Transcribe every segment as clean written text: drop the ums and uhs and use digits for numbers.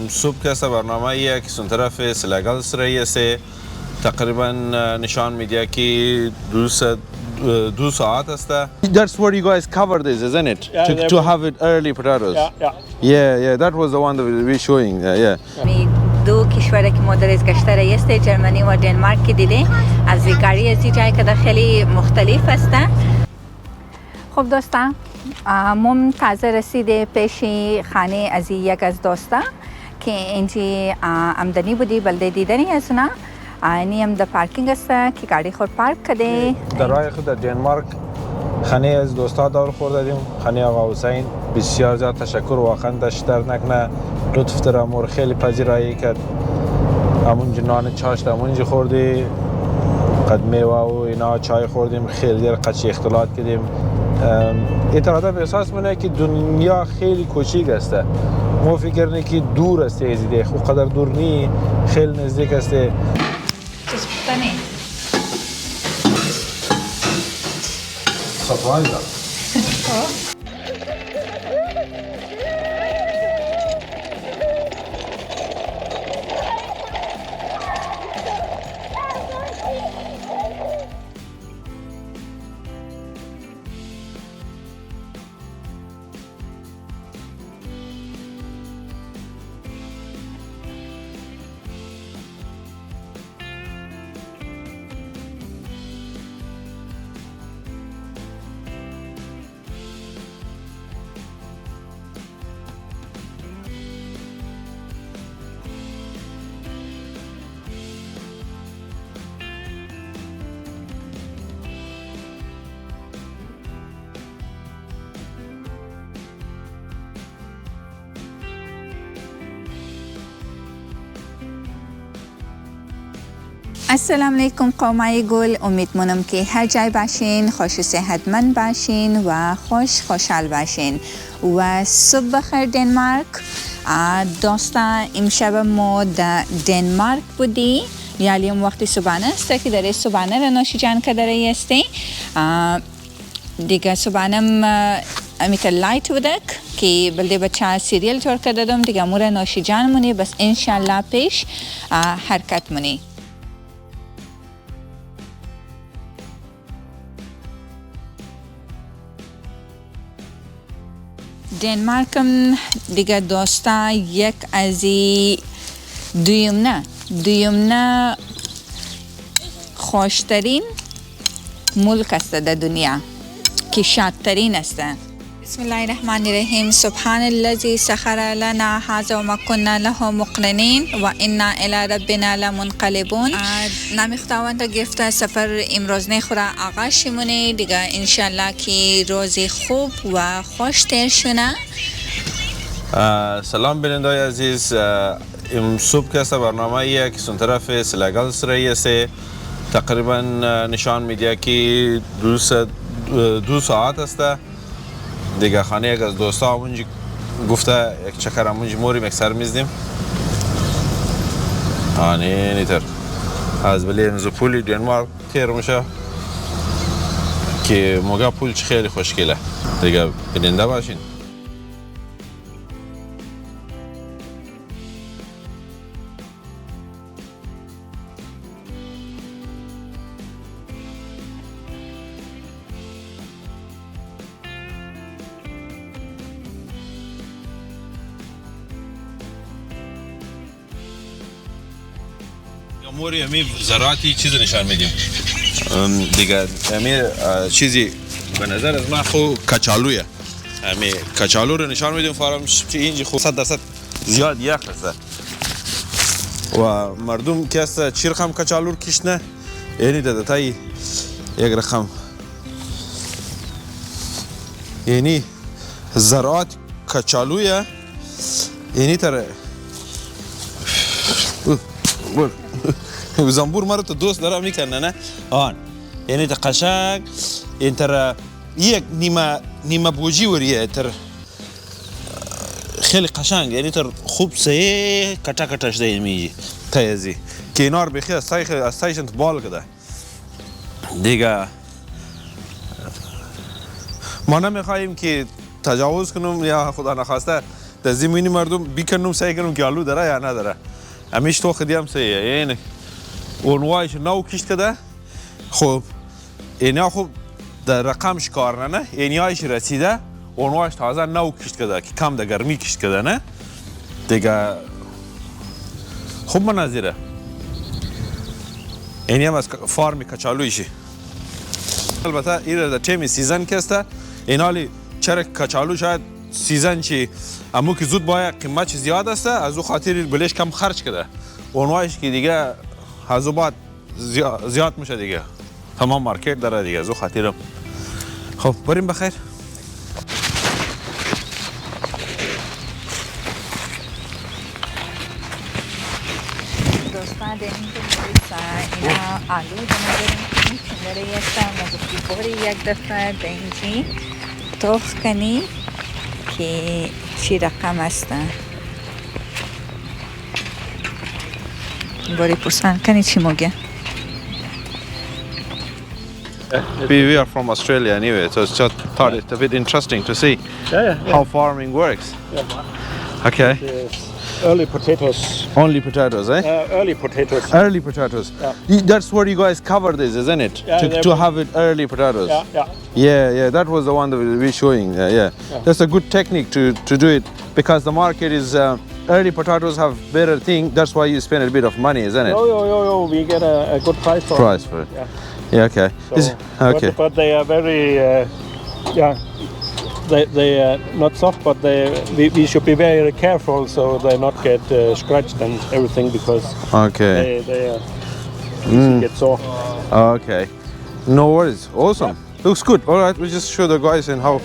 صبح که است برنامه ایه که سون طرف سلاگلس رئیسه تقریبا نشان میده که 2 ساعت است. That's where you guys cover this, isn't it? Yeah, to have it early potatoes. Yeah, that was the one that we were showing. دو کشوری که ما در از گشت رئیس جرمنی و دنمارک که دیده از گاڑی از جای که خیلی مختلف است. خب دوستان مم تازه رسیده پیش خانه از یک از دوستا که اینجا آمدنی بودی بلده دیدنی از اونا. اینی هم در پارکینگ است که گاڑی خود پارک کرده. در راه خود در دنمارک خانه از دوستا دور خوردیم. خانه آقا حسین بسیار زیاد تشکر واقعا داشت درد نکنه. لطف در امور خیلی پذیرایی کرد. همونجا نان چاش همونجا خوردی. قد میوه و اینا چای خوردیم. خیلی در قچی اختلاط کردیم. اعتراضات به احساس منه که دنیا خیلی کوچیک است. ما فکر کنیم که دور است از ایده. خب قدر دور نی خیلی نزدیک است. Surprise. السلام علیکم قومای گل، امیدوارم که هر جای باشین خوش و صحتمند باشین و خوشحال باشین و صبح بخیر دنمارک. دوستان امشب ما در دنمارک بودی، یعنی وقتی صبحانه است که در صبحانه را نوشیجان کرده هستی. دیگه صبحانم امیت لایت بودک که بلده بچه سیریل جور کرده دم دیگه مورا نوشیجان مونی، بس انشالله پیش حرکت مونی. دنمارکم دیگه دوستا یک از دویمنه خوشترین ملک است در دنیا که شادترین است. بسم الله الرحمن الرحیم. سبحان الذی سخر لنا هذا وما كنا له مقرنین و انا الی ربنا لمنقلبون. نام خداوند گرفته سفر امروز نخوره آغاز شمونه دیگه انشالله که روزی خوب و خوش تیر شونه. سلام بینندای عزیز، صبح که است برنامه ایه که سون طرف سلاگلس رئیسه تقریبا نشان میده که 2 ساعت است. دیگه خانه یک از دوستا همونجا گفته یک چکر همونجا موریم یک سر میزدیم. نیتر از بلی امزو پولی دنمارک تیر میشه که موقع پول خیلی خوشگله. دیگه بیننده باشین. موری امی زراعتی چیز نشان میدیم دیگه. امی چیزی به نظر از من خو کچالویه. امی کچالو رو نشان میدیم فارم چی اینجا خو 100% زیاد یخ است و مردم که است چی رقم کچالو کشنه یعنی دادتای یک رقم یعنی زراعت کچالویه یعنی تر زنبور مرا تو دوست دارم میکنه نه آن یعنی تا قشنگ این تر یک نیمه بوجی وریه تر خیلی قشنگ یعنی تر خوب سه کٹا شده میگی تایزی کنار بخی از تایشن تو بال کده دیگه. ما نمیخواییم که تجاوز کنم یا خدا نخواسته زمینی مردم بیکنم سعی کنم که آلو داره یا نداره همیشه تو خدیم سیه این اونوایش نو کشت کده خب اینا خب در رقمش کار نه اینیایش رسیده اونوایش تازه نو کشت کده که کم در گرمی کشت کده نه دیگه خوب مناظره اینی هم از فارمی کچالویشی البته ایره در تیمی سیزن کسته این حالی چرا کچالو شاید سیزن چی امو که زود باید قیمت زیاد است از او خاطر بلش کم خرج کده اونوایش که دیگه از او بعد زیاد میشه دیگه تمام مارکت داره دیگه از او خاطرم خب بریم بخیر دوستان دیدیم که اینا آلو داریم که چندره یستم و گفتی باری یک دفعه دینجی توخ کنی که چی رقم هستن باری پرسان کنی چی موگه We are from Australia anyway, so it's just thought it's a bit interesting to see how farming works. Okay. Early potatoes. Only potatoes, eh? Early potatoes. Early potatoes. That's what you guys cover this, isn't it? To have it early potatoes. Yeah, that was the one that we're showing. Yeah. That's a good technique to do it because the market is early potatoes have better thing. That's why you spend a bit of money, isn't it? Yo. We get a good price for it. Yeah, okay. So, okay. But they are very, they are not soft, but we should be very careful so they not get scratched and everything because they get sore. Okay. No worries. Awesome. Looks good. All right, we'll just show the guys in how.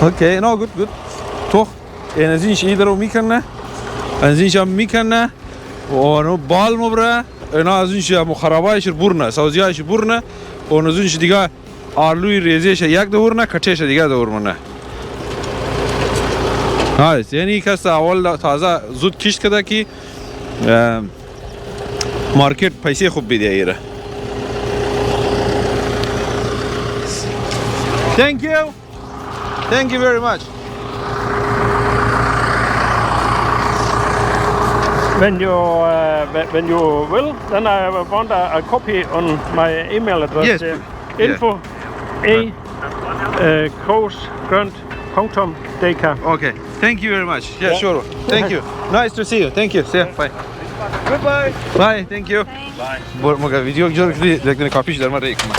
اوکی نه good تو این از اینش ایده رو میکنه از اینش هم میکنه و اونو بال مبره اینا از اینش مخربایش برنه سازیایش برنه و اون از اینش دیگه آلوی ریزیش یک دورنه کتش دیگه دورمونه هایست یعنی کس اول تازه زود کشت کده که مارکت پیسه خوب بیده ایره Thank you very much. When you will, then I want a copy on my email address. Yes. Info crossgrant.dk. Okay. Thank you very much. Yeah, sure. Thank you. Nice to see you. Thank you. See you. Bye. Goodbye. Bye. Thank you. Bye. مگه ویدیو جوری لگن کافیش در من ریک ما.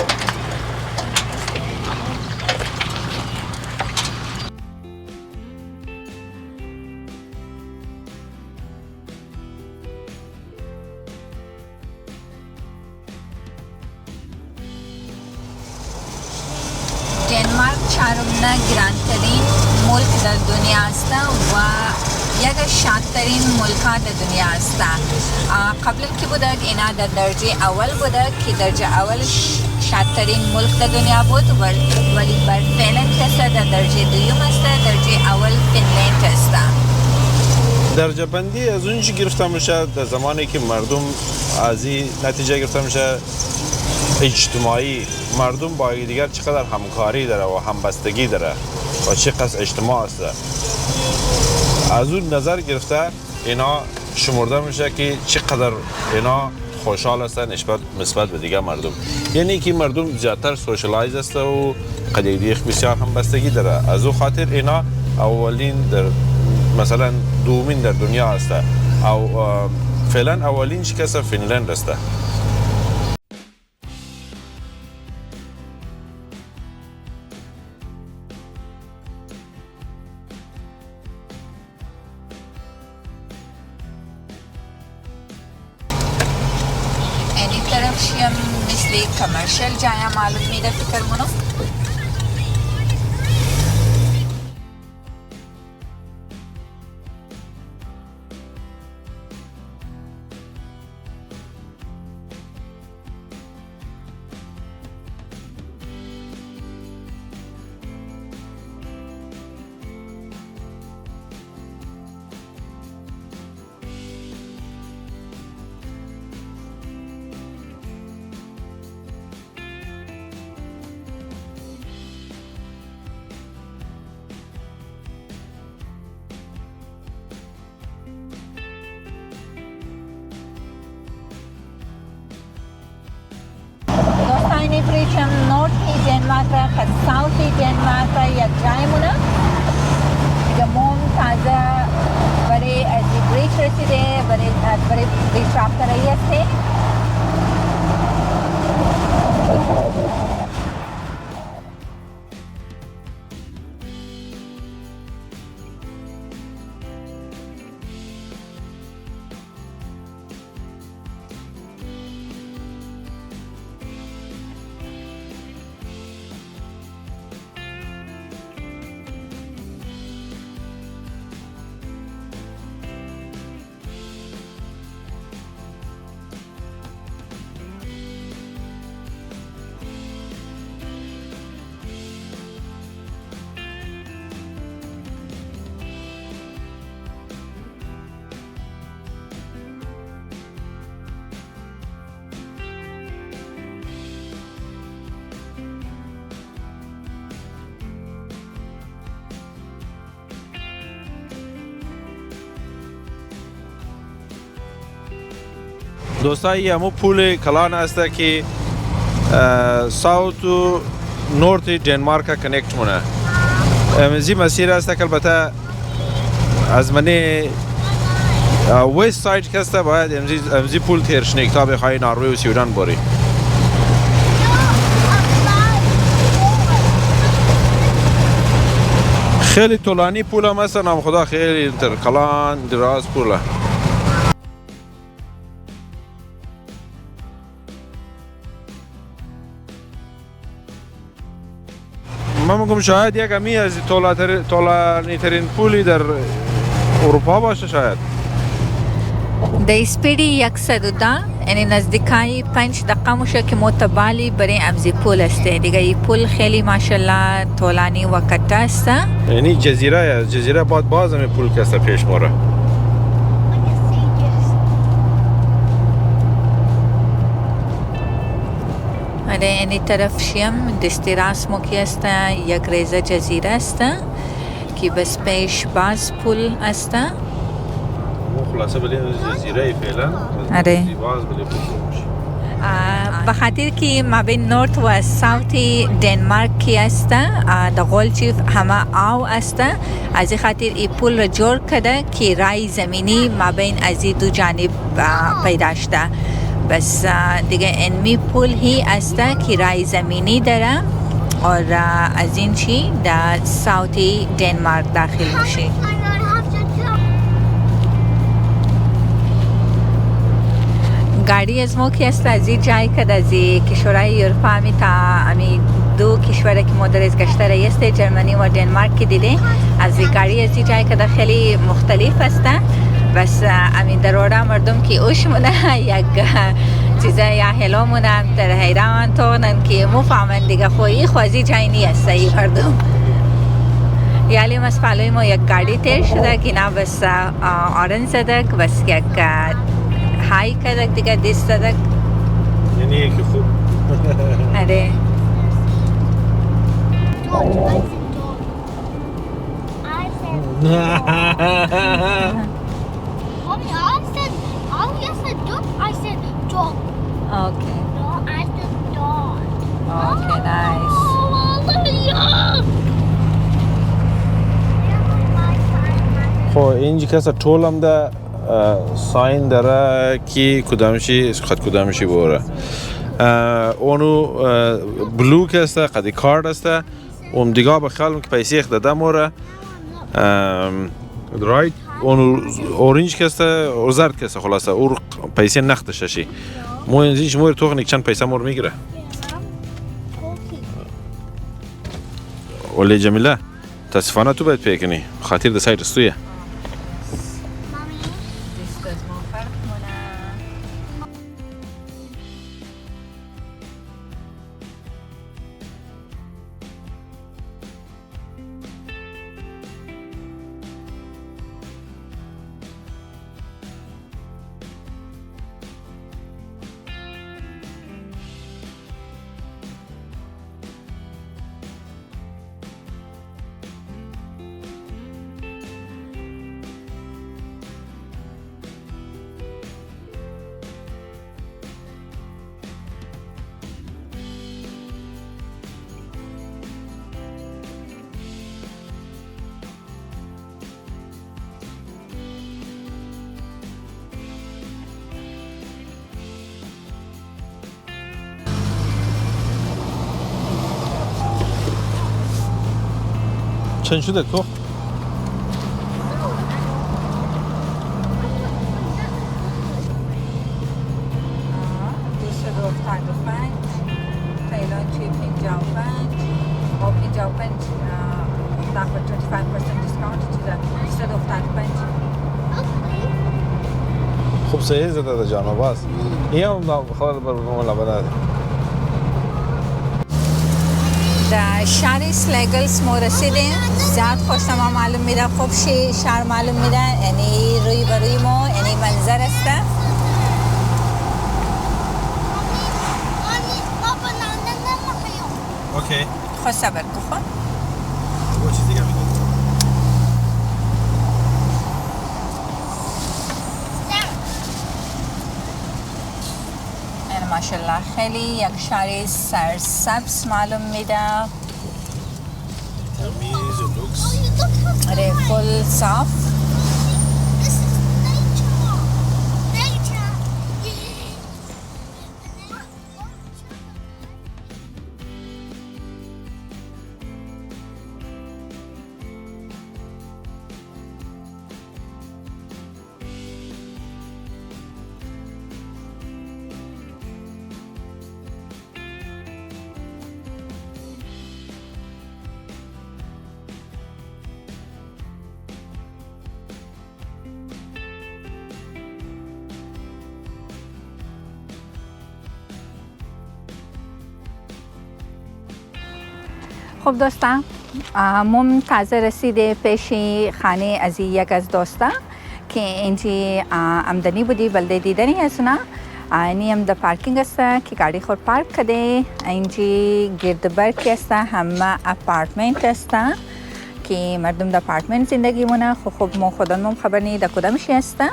دنمارک چهارمین گرانترین ملک در دنیا است و یک از شادترین ملک‌ها در دنیا است. قبل که بوده اینا در درجه اول بوده که درجه اول شادترین ملک در دنیا بود ولی بر فعلا کسا در درجه دوم است. درجه اول فنلند است. درجه بندی از اونجا گرفته میشه در زمانی که مردم از این نتیجه گرفته میشه اجتماعی مردم با دیگر چقدر همکاری داره و همبستگی داره و چقدر اجتماع است از اون نظر گرفته اینا شمرده میشه که چقدر اینا خوشحال هستن نسبت به دیگه مردم یعنی که مردم زیادتر سوشالایز است و قدیدیخ بسیار همبستگی داره از او خاطر اینا اولین در مثلا دومین در دنیا است او فعلا اولین شکست فنلند است مثل کمرشل جایا معلوم میده فکر منو دنمارک را خد ساوتی دنمارک را یک جای مونه دیگه موم تازه برای از بریج رسیده برای بریج رافته رایی هسته دوستایی همو پول کلان است که ساوت و نورت دنمارک کنکت مونه امزی مسیر است که البته از منی ویست ساید کسته باید امزی پول تیرشنی تا بخوای نروژ و سویدن بری خیلی طولانی پول هم است نام خدا خیلی کلان دراز پوله من میگم شاید یک کمی از طولانی ترین پولی در اروپا باشه شاید د اسپیدی 110 یعنی نزدیکای 5 دقیقه موشه که متبالی برای امزی پول است دیگه این پول خیلی ماشاءالله طولانی و کته است یعنی جزیره باز همین پول کسته پیش موره آره اینی طرف شیم دستی راست موکی است یک ریزه جزیره است که بس پیش باز پول است خلاصه بلی جزیره فعلا آره باز بلی پول به خاطر که ما بین نورت و ساوت دنمارک کی است در قول چیف همه آو است از این خاطر این پول را جور کرده که رای زمینی ما بین از این دو جانب پیدا شده بس دیگه انمی پول هی است که رای زمینی داره اور از این چی در ساوت دنمارک داخل میشه گاڑی از ما که است از این جایی که از کشورهای اروپا همی تا همی دو کشوره که ما در از گشته رایی است جرمنی و دنمارک که دیده از این گاڑی از این جایی که خیلی مختلف است بس همی در وره مردم که اوش مونه یک چیزه یا هلو مونه در حیران تونن که مفهمن دیگه خویی خوزی جایی نیست ای مردم یالی از پالوی ما یک گاڑی تیر شده که نه بس آرن زدک بس یک های کدک دیگه دیست دادک یعنی یکی خوب آره Okay, nice. خب اینجا کسا طولم ده ساین داره که کدامشی خط کدامشی بوره اونو بلو کسته قدی کارد است اون دیگه بخیالم که پیسی اخ داده موره رایت اونو اورنج کسته او زرد کسته خلاصه او پیسی نختشه شی مو اینجا مور توخ نیک چند پیسه مور میگیره ولی جمیله تصفانه تو باید پیکنی خاطر ده سایت استویه چند شده کو؟ تایلند توی 55 با 55 دفعه 25% دیسکانت چیزه 375 خوب صحیح زده ده جانو باز این هم خواهد برمون لبنه در شهر سلگلس ما رسیدیم زیاد خوش ما معلوم میده خوب شهر معلوم میده یعنی روی بروی ما یعنی منظر است اوکی خوش صبر کن و چیزی که میگه این ماشاءالله خیلی یک شهر سرسبز معلوم میده تمیز و لوکس آره فل صاف خب دوستان ما تازه رسیده پیش خانه از یک از دوستا که اینجی آمدنی بودی بلده دیدنی از اونا نیم در پارکینگ است که گاڑی خود پارک کده اینجی گردبر که است همه اپارتمنت است که مردم در اپارتمنت زندگی مونه خب ما خودمون خبر نی در کدامشی است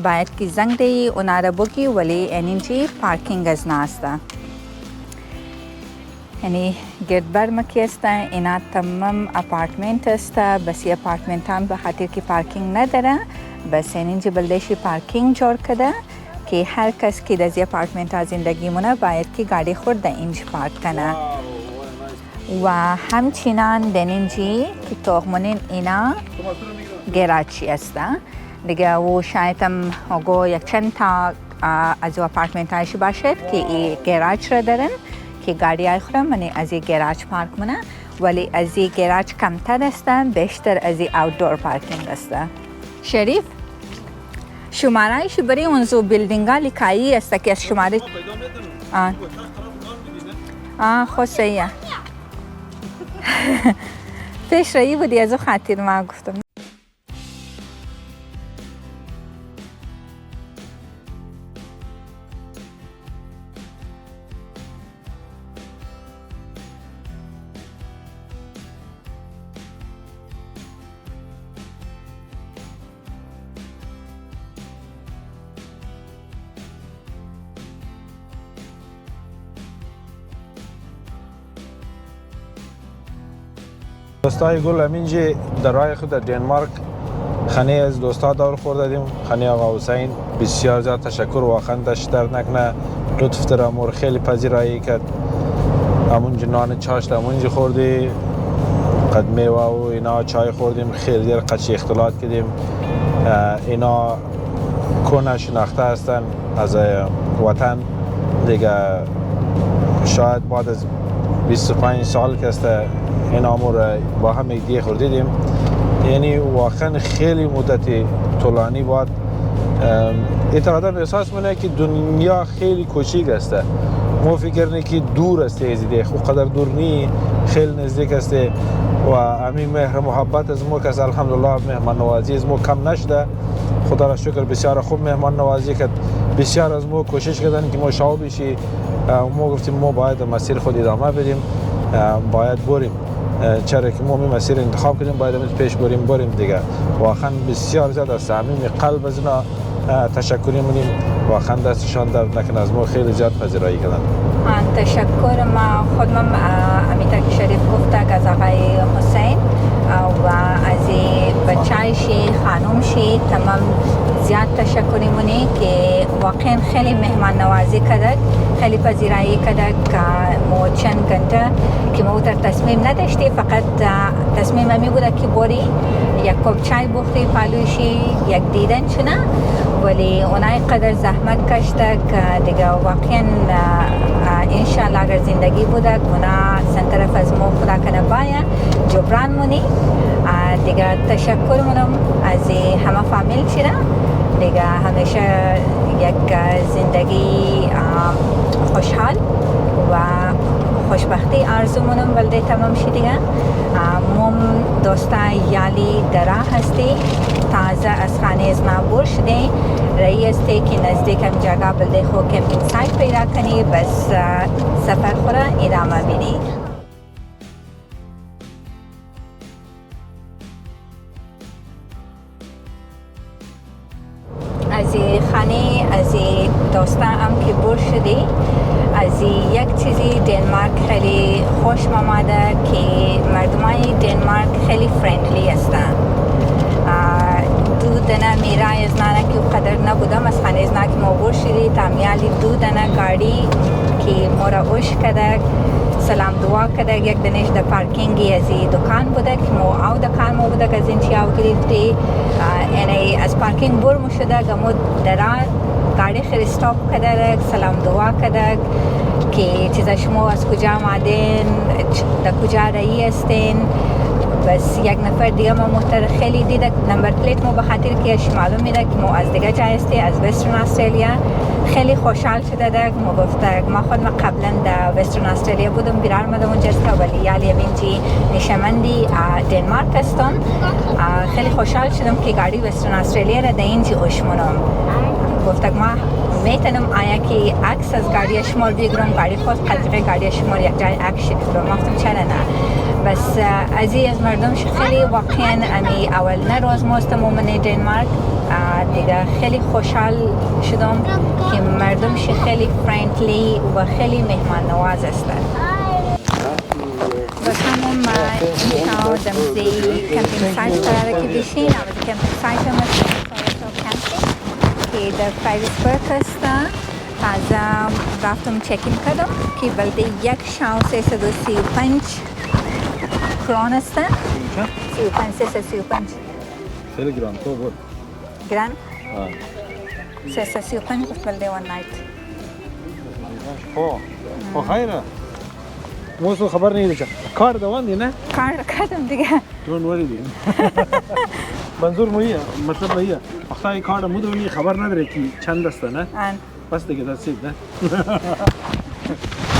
باید که زنگ دی اونا را بگی ولی اینجی پارکینگ از ناست یعنی گردبر مکی است اینا تمام اپارتمنت است بس یه اپارتمنت هم به خاطر که پارکینگ نداره بس اینجا بلدشی پارکینگ جور کده که هر کس که در اپارتمنت ها زندگی مونه باید که گاڑی خود در اینجا پارک کنه و همچنان در اینجا که توغمونین اینا گراجی است دیگه و شاید هم اگو یک چند تا از اپارتمنت هایش باشد که این گراج را دارن که گاڑی های خودم من از این گراج پارک منه ولی از این گراج کمتر است بیشتر از این آوتدور پارکینگ است شریف شمارهش برای اونزو بیلدینگ ها لکایی است که از شماره خود صحیحه پیش رایی بودی از او خاطر ما گفتم دوستای گل همینجا در راه خود در دنمارک خانه از دوستا دور خوردیم خانه آقا حسین بسیار زیاد تشکر واقعا داشت در نکنه لطف ترامور خیلی پذیرایی کرد همونجا نان چاشت همونجا خوردی قد میوه و اینا چای خوردیم خیلی دیر قدشی اختلاط کردیم اینا کنه شناخته هستن از وطن دیگه شاید بعد از 25 سال که است این امور با هم دیگه خوردیدیم یعنی واقعا خیلی مدت طولانی بود این آدم احساس منه که دنیا خیلی کوچیک است ما فکر نی که دور است از دیگه خود قدر دور نی خیلی نزدیک است و همین مهر محبت از ما که الحمدلله مهمان نوازی از ما کم نشده خدا را شکر بسیار خوب مهمان نوازی کرد بسیار از ما کوشش کردن که ما شاو بشی ما گفتیم ما باید مسیر خود ادامه بدیم باید بریم چرا که ما می مسیر انتخاب کردیم باید پیش بریم دیگه واقعا بسیار زیاد از صمیم قلب از اینا تشکری منیم واقعا دستشان درد نکنه از ما خیلی زیاد پذیرایی کردن تشکر ما خودم امیتا که شریف گفته از آقای حسین و از بچه شی خانم شی تمام زیاد تشکری مونی که واقعا خیلی مهمان نوازی کردک، خیلی پذیرایی کردک که مو چند گنته که مو تر تصمیم نداشتی، فقط تصمیم همی بوده که بری یک کپ چای بخوری پالوشی یک دیدن چونه، ولی اونای قدر زحمت کشته که دیگه واقعا انشالله اگر زندگی بوده اونا سنطرف از مو خدا کنه باید جبران مونی دیگه. تشکر مونم از همه فامیل چیره دیگه، همیشه یک زندگی خوشحال و خوشبختی آرزو مونم ولده تمام شی دیگه. مم دوستا یالی درا هستی تازه از خانه از نابور شده رئی هستی که نزدیک هم جگه بلده خو کمپینگ سایت پیدا کنی، بس سفر خورا ادامه بینی. از خانه از دوستا هم که بور شدی، از یک چیزی دنمارک خیلی خوش آمده که مردمای دنمارک خیلی فرندلی هستن. دو دنه میرای از نانه که قدر نبودم از خانه از نانه که ما بور شدی تامیالی دو دنه گاڑی که مورا اوش کدک سلام دعا کدک، یک دنش در پارکینگی از دکان بوده که مو او دکان مو بوده که از این چیاو گرفتی یعنی از پارکینگ بور مو شده گمو دران گاڑی خیلی ستاپ کدک سلام دعا کدک که چیزا شما از کجا آمدین در کجا رایی هستین. بس یک نفر دیگه ما محتر خیلی دیده نمبر پلیت مو بخاطر که اش معلوم میده که مو از دیگه جای هستی از وسترن استرالیا. خیلی خوشحال شده ده ما گفته ما خود ما قبلا در وسترن استرالیا بودم بیرار مدم اونجا است ولی یالی امینجی نشمندی دنمارک هستم. خیلی خوشحال شدم که گاڑی وسترن استرالیا را در اینجی اشمونم. گفته ما میتونم آیا که عکس از گاڑی شمار بگیرم، گاڑی خود قدره گاڑی شمار یک جای عکس بگیرم. گفتم چرا نه. بس از مردم خیلی واقعا امی اول نه روز ماستم من دنمارک دیگه خیلی خوشحال شدم که مردم خیلی فرندلی و خیلی مهمان نواز هستند. بس همون شما دمزی کمپینگ سایت قراره که بشین، اما کمپینگ سایت هم هست کمپینگ که در فریسبرگ هستن. تازه رفتم چکین کردم که بلده یک شاو 335 کرون هستن. 35 335 خیلی گران تو بود گران 335 گفت بلده ون نایت. خو خیره موضوع خبر نیست کار دواندی نه؟ کار کردم دیگه دون وری دی منظور مویه مطلب ویه وقتی کار مودونی خبر نداره که چند است نه؟ بس دیگه دست نه؟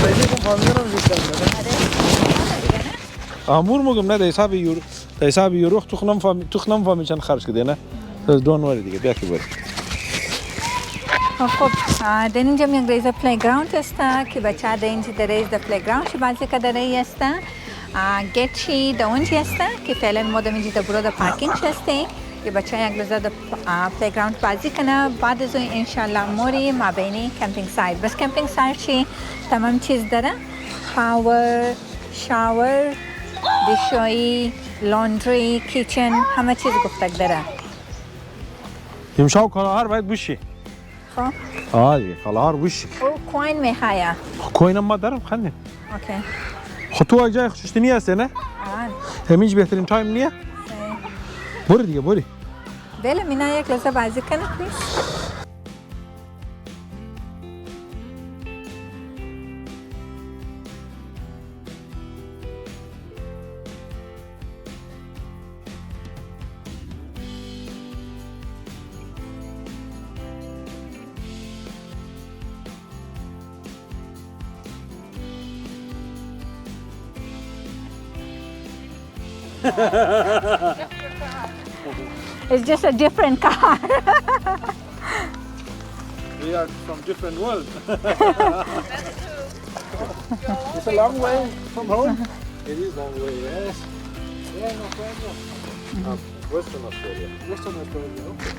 خیلی کم فامیلم زیستم نه؟ امور مگم نه در حساب یورو تخنم فامیل چند خرج کده نه؟ دون وری دیگه بیا که بری. خب در اینجا یک ریز پلی گراوند است که بچه در اینجا در ریز پلی گراوند بازی کردن است. گیت چی در اونجا است که فعلا ما در اینجا برو در پارکینگ هستیم که بچه یک ریز در پلی گراوند بازی کنه. بعد از اون انشالله موری مابینی کمپینگ سایت. بس کمپینگ سایت چی تمام چیز داره، پاور، شاور، دیشویی، لاندری، کیچن، همه چیز گفتک داره. امشب کالاهر باید بوشی. خب دیگه کالاهر بوشی. او کوین میخواه. کوینم ما دارم خنده. اوکی. خب تو جای خوششتی هستی نه؟ همینج بهترین تایم نیه؟ برو دیگه بری. بله مینا یک لحظه بازی کنه پلیز. It's just a different car. We are from different worlds. It's a long way from home. It is a long way, yes. Yeah, no problem. Western Australia. Western Australia, okay.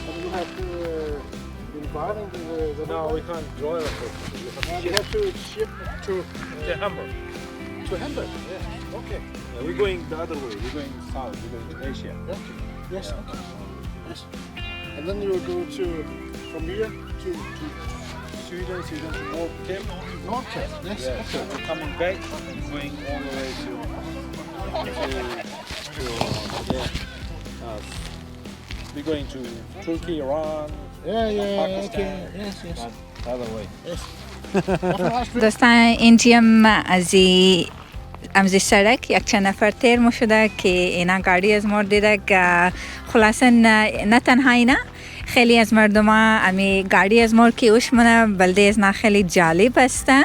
And you have to been driving the No, we can't drive it. You have to ship to Hamburg. To Hamburg? Yeah. Okay. We're going the other way. We're going south. We're going to Asia. Okay. Yes. Okay. Yes. And then you will go to from here to Sweden to North Cape. North Cape. Yes. Yeah. Okay. So we're coming back, going all the way to we're going to Turkey, Iran. Yeah. Pakistan. Okay. Yes. The other way. Yes. دوستان اینجیم از سرک یک چند نفر تیر مو شده که اینا گاڑی از مور دیده خلاصا نه تنها اینا خیلی از مردم امی گاڑی از مور که اوش منه بلده از نا خیلی جالب هسته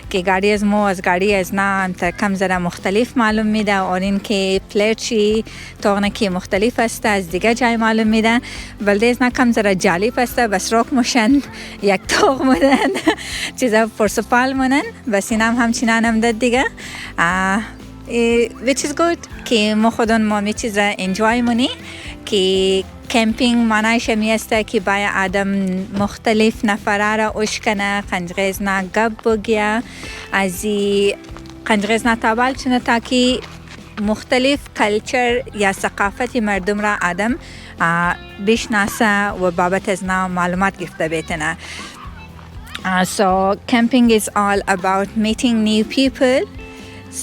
که گاڑی از مو از گاڑی از نا انتا کم زده مختلف معلوم میده اور این که پلیت چی توغنه که مختلف هسته از دیگه جای معلوم میده بلده از نا کم زده جالب هسته بس روک موشن یک توغ مونن چیزا پرسپال مونن بس این همچنان هم داد دیگه which is good که ما خودون ما می چیزا انجوای مونی که کمپینگ معنیش می است که باید آدم مختلف نفره را اوش کنه قنجغیز نا گب بگیه از قنجغیز نا تابال چونه تا که مختلف کلچر یا ثقافت مردم را آدم بشناسه و بابت از نا معلومات گرفته بیتنه. So camping is all about meeting new people.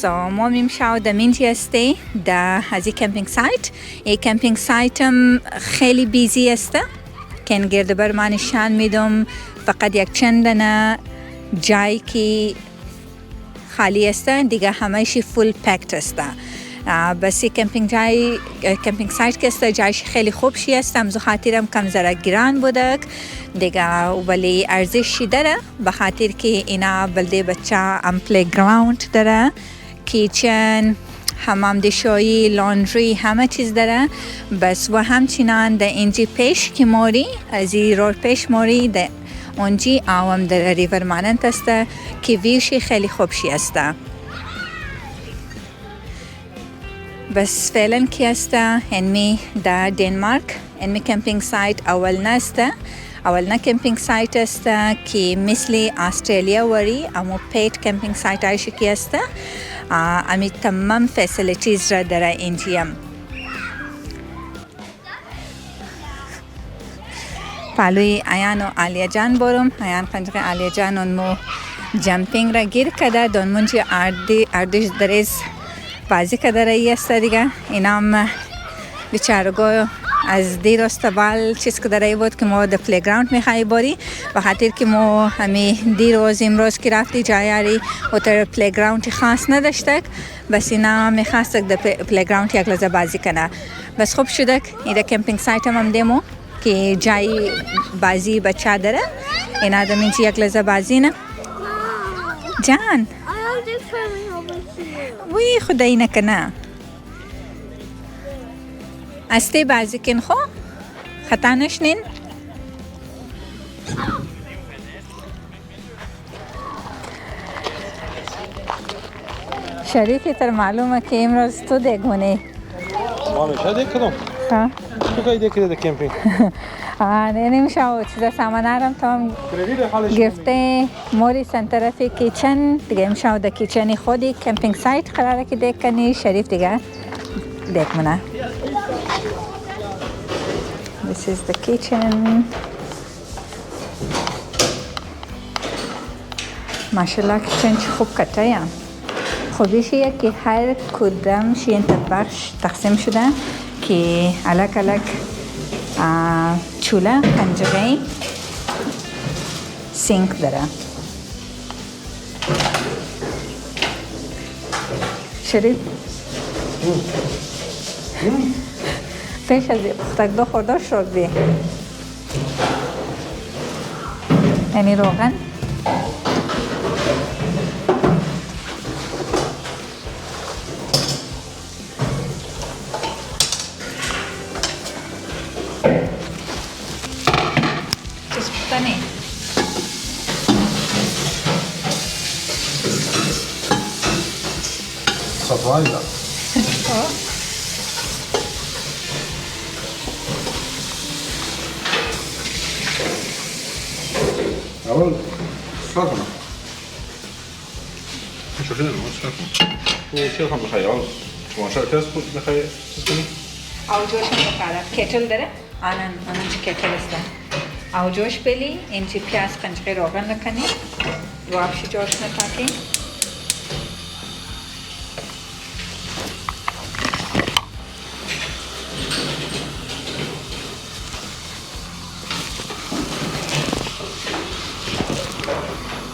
So ما میمشاو در منجی استه در هزی کمپینگ سایت. ای کمپینگ سایت هم خیلی بیزی استه که گرد بر من نشان میدم فقط یک چندنه جایی که خالی استه دیگه همه‌شی فول پکت استه. بس کمپینگ سایت که استه جایش خیلی خوب شی استه امزو خاطرم کم زره گران بودک دیگه ولی ارزشی داره بخاطر که اینا بلده بچه ام پلی گراوند داره کیچن حمام دشویی لاندری همه چیز داره بس و همچنان در اینجی پیش که موری از رود پیش موری در اونجی آوام در ریور مانند استه که ویوشی خیلی خوب شی استه بس فعلا کی استه انمی در دنمارک انمی کمپینگ سایت اول نسته اول نه کمپینگ سایت است که مثل استرالیا وری امو پیت کمپینگ سایت ایش کی است امی تمام فسیلیتیز را داره اینجیم پالوی ایان و آلیا جان برم ایان قنجق آلیا جان اونمو جمپینگ را گیر کده دون منجی اردش دریز بازی کده رایی است دیگه اینام بیچارگو از دیر استوال چیز که داره بود که ما در پلی گراوند میخوایی باری و خاطر که ما همی دیر روز امروز که رفتی جایاری و در پلی گراوند خاص نداشتک بس اینا میخواستک در پلی گراوند یک لحظه بازی کنه بس خوب شدک ایده کمپینگ سایت هم دیمو که جایی بازی بچه داره اینا در منچی یک لحظه بازی نه جان وی خدایی نکنه استی بازی کن خو خطا نشنین شریفی تر معلومه که امروز تو دیگونه ما همیشه دیگ کدوم تو که دیگ کده در کمپینگ نمیشه چیزا سامانه تا هم گفته موری سنطرفی کیچن دیگه میشه در کیچنی خودی کمپینگ سایت قراره که دیگ کنی شریف دیگه دیگ منه This is the kitchen. ماشاءالله کیچن چی خوب کتایی هم خوبیشیه که هر کدام شین بخش تقسیم شده که الک الک چوله قنجقه سینک داره شریف پیش از پختک دو خورده شد بی یعنی روغن چیز پختنی سپرایزه اول شکر کنم شکر کنم شکر کنم شکر کنم بخیر ماشا پیاز بود میخوای چیز کنی؟ آوجوش مقرب کتل داره؟ آنان چی کتل است؟ آوجوش بلی اینجی پیاز قنچه روغن نکنی وابشی جوش نتاکی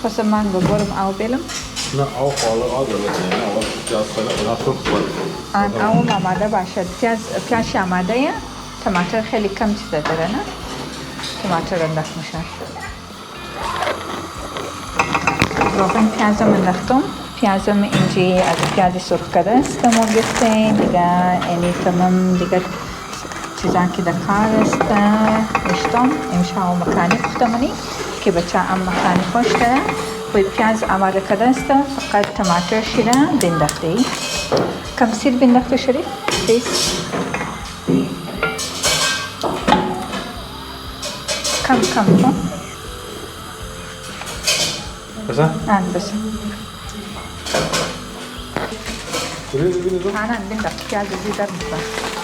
پس من برم آو بلم نه آو خاله آدم نه آو پیاز خیلی خوب بود آو آماده باشد پیاز آماده یا تماتر خیلی کم چیز داره نه تماتر انداخت میشه روغن پیازم انداختم پیازم اینجی از پیاز سرخ کرده است ما گفته دیگه اینی تمام دیگه چیزان که در کار است اشتم امشب مکانی پختمونی که بچه هم مکانی خوش داره و پیاز آماده کرده است فقط تماتر شیره بنداخته کم سیر بنداخته شریف پلیز کم کن بس؟ بس آنان بنداخت پیاز زیدر میکنم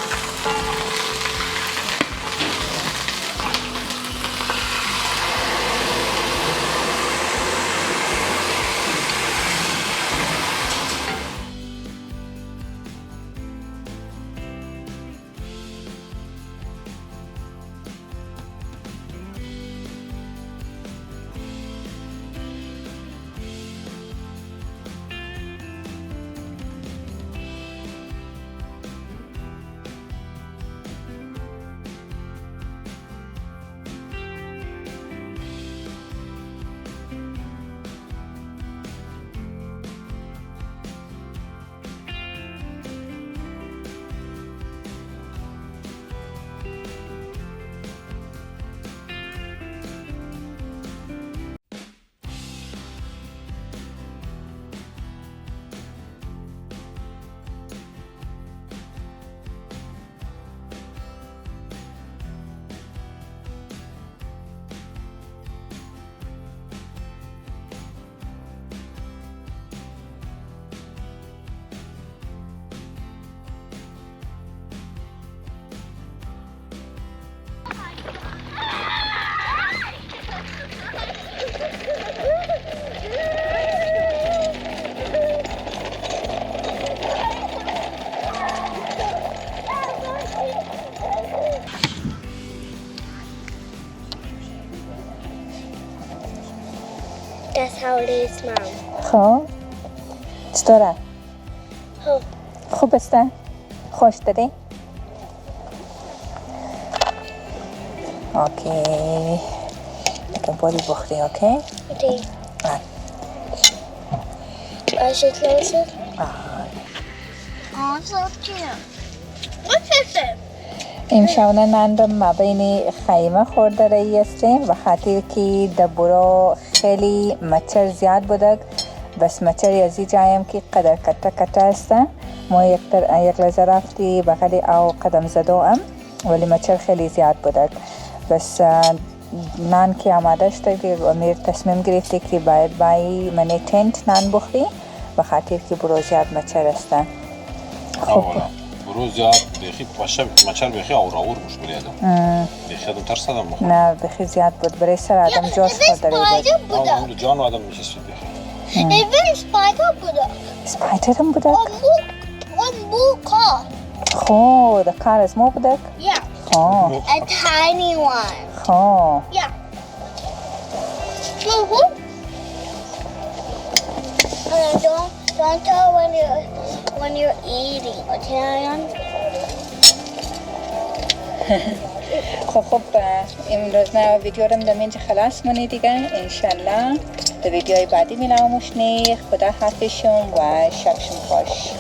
That's how it is, Mom. خب چطوره؟ خوب. خوب استه؟ خوش داری؟ اوکی دیگه باری بخوری اوکی؟ Okay. I should close it. Oh, so cute. What's this? امشونه نندم ما بین خیمه خورده رایی هستیم و خاطر که دبورا خیلی مچر زیاد بوده بس مچری از این جایم که قدر کتا هستن ما یک لحظه رفتی بغلی او قدم زدو ولی مچر خیلی زیاد بوده بس نان که آماده شده امیر تصمیم گرفتی که باید بایی منی تنت نان بخوری و خاطر که برو زیاد مچر هستن خب برو زیاد بخی مچر بخی آور بوش بری آدم بخی آدم ترس آدم بخور نه بخی زیاد بود برای سر آدم جوش خورده بود همون جان آدم میشستید بخی Even spider بوده. سپایدر هم بوده؟ One more car. خب the car is more بوده؟ Yeah. خب A tiny one. خب Yeah. Don't tell when you're eating, okay? خب امروز نه ویدیو رو در اینجا خلاص مونی دیگه انشالله در ویدیوهای بعدی میلاو مشنی خدا حافظ شم و شب شم خوش